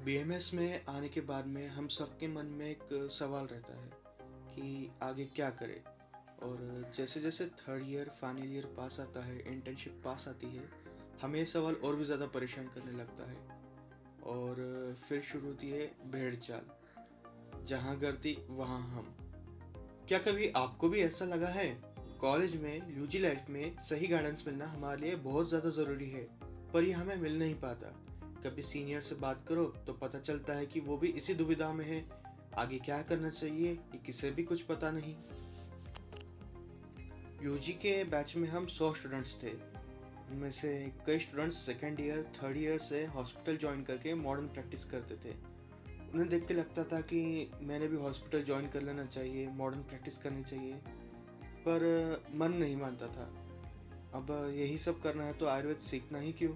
BMS में आने के बाद में हम सबके मन में एक सवाल रहता है कि आगे क्या करें। और जैसे जैसे थर्ड ईयर फाइनल ईयर पास आता है, इंटर्नशिप पास आती है, हमें ये सवाल और भी ज़्यादा परेशान करने लगता है। और फिर शुरू होती है भेड़ चाल, जहाँ गर्दी वहाँ हम। क्या कभी आपको भी ऐसा लगा है? कॉलेज में, यूजी लाइफ में सही गाइडेंस मिलना हमारे लिए बहुत ज़्यादा ज़रूरी है, पर ये हमें मिल नहीं पाता। कभी सीनियर से बात करो तो पता चलता है कि वो भी इसी दुविधा में है, आगे क्या करना चाहिए ये किसे भी कुछ पता नहीं। यूजी के बैच में हम 100 स्टूडेंट्स थे। उनमें से कई students second year third year से हॉस्पिटल ज्वाइन करके मॉडर्न प्रैक्टिस करते थे। उन्हें देख के लगता था कि मैंने भी हॉस्पिटल ज्वाइन कर लेना चाहिए, मॉडर्न प्रैक्टिस करनी चाहिए, पर मन नहीं मानता था। अब यही सब करना है तो आयुर्वेद सीखना ही क्यों?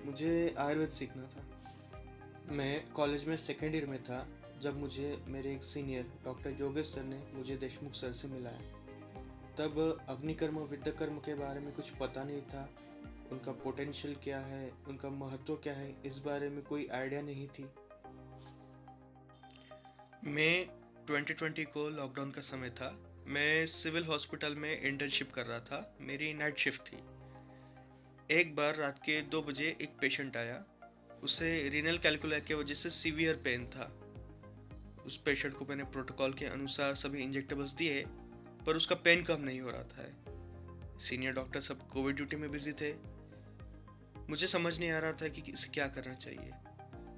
मुझे आयुर्वेद सीखना था। मैं कॉलेज में सेकेंड ईयर में था जब मुझे मेरे एक सीनियर डॉक्टर योगेश सर ने मुझे देशमुख सर से मिलाया। तब अग्निकर्म और विद्याकर्म के बारे में कुछ पता नहीं था। उनका पोटेंशियल क्या है, उनका महत्व क्या है, इस बारे में कोई आइडिया नहीं थी। मई 2020 को लॉकडाउन का समय था। मैं सिविल हॉस्पिटल में इंटर्नशिप कर रहा था। मेरी नाइट शिफ्ट थी। एक बार रात के 2 बजे एक पेशेंट आया। उसे रीनल कैलकुला की वजह से सीवियर पेन था। उस पेशेंट को मैंने प्रोटोकॉल के अनुसार सभी इंजेक्टेबल्स दिए, पर उसका पेन कम नहीं हो रहा था। सीनियर डॉक्टर सब कोविड ड्यूटी में बिजी थे। मुझे समझ नहीं आ रहा था कि इसे क्या करना चाहिए।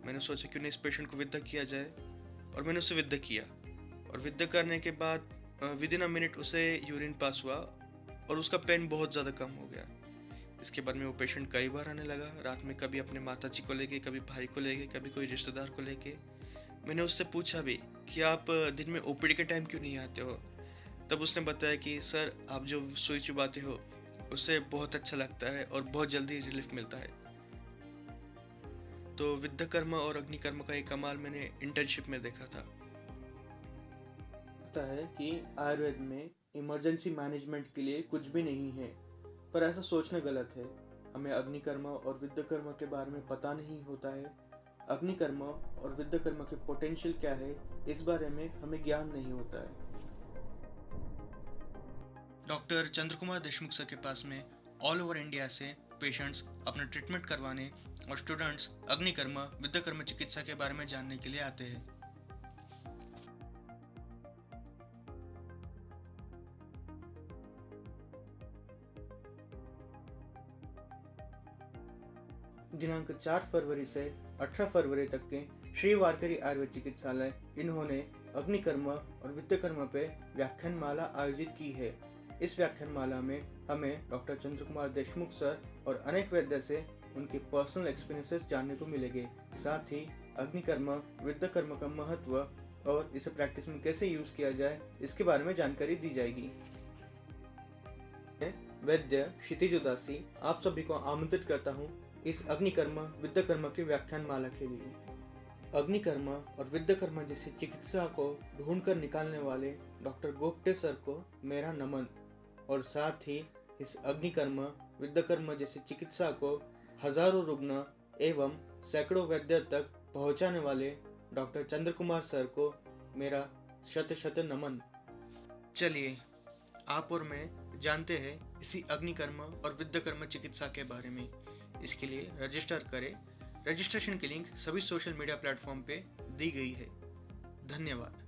मैंने सोचा क्यों नहीं इस पेशेंट को विदा किया जाए, और मैंने उसे विदा किया। और विदा करने के बाद विद इन अ मिनट उसे यूरिन पास हुआ और उसका पेन बहुत ज़्यादा कम हो गया। इसके बाद में वो पेशेंट कई बार आने लगा, रात में कभी अपने माता जी को लेके, कभी भाई को लेके, कभी कोई रिश्तेदार को लेके। मैंने उससे पूछा भी कि आप दिन में ओपीडी के टाइम क्यों नहीं आते हो? तब उसने बताया कि सर, आप जो सुई चुबाते हो उससे बहुत अच्छा लगता है और बहुत जल्दी रिलीफ मिलता है। तो विद्याकर्म और अग्निकर्म का एक कमाल मैंने इंटर्नशिप में देखा था। लगता है कि आयुर्वेद में इमरजेंसी मैनेजमेंट के लिए कुछ भी नहीं है, पर ऐसा सोचना गलत है। हमें अग्निकर्म और विद्याकर्म के बारे में पता नहीं होता है। अग्निकर्म और विद्याकर्म के पोटेंशियल क्या है, इस बारे में हमें ज्ञान नहीं होता है। डॉक्टर चंद्र कुमार देशमुख सर के पास में ऑल ओवर इंडिया से पेशेंट्स अपना ट्रीटमेंट करवाने और स्टूडेंट्स अग्निकर्म विद्याकर्म चिकित्सा के बारे में जानने के लिए आते हैं। दिनांक 4 फरवरी से 18 फरवरी तक के श्री वारकरी आयुर्वेद चिकित्सालय इन्होंने अग्निकर्म और विद्याकर्म पे व्याख्यानमाला आयोजित की है। इस व्याख्यानमाला में हमें डॉक्टर चंद्र कुमार देशमुख सर और अनेक वैद्य से उनके पर्सनल एक्सपीरियंसेस जानने को मिलेंगे। साथ ही अग्निकर्म विद्याकर्म का महत्व और इसे प्रैक्टिस में कैसे यूज किया जाए, इसके बारे में जानकारी दी जाएगी। वैद्य क्षितिज उदासी आप सभी को आमंत्रित करता हूँ इस अग्निकर्म विद्याकर्म की व्याख्यानमाला के लिए। अग्निकर्म और विद्याकर्म जैसी चिकित्सा को ढूंढकर निकालने वाले डॉक्टर गोप्टे सर को मेरा नमन, और साथ ही इस अग्निकर्म विद्याकर्म जैसी चिकित्सा को हजारों रुग्ण एवं सैकड़ों वैद्य तक पहुंचाने वाले डॉक्टर चंद्र कुमार सर को मेरा शत शत नमन। चलिए आप और मैं जानते हैं इसी अग्निकर्म और विद्याकर्म चिकित्सा के बारे में। इसके लिए रजिस्टर करें। रजिस्ट्रेशन की लिंक सभी सोशल मीडिया प्लेटफॉर्म पे दी गई है। धन्यवाद।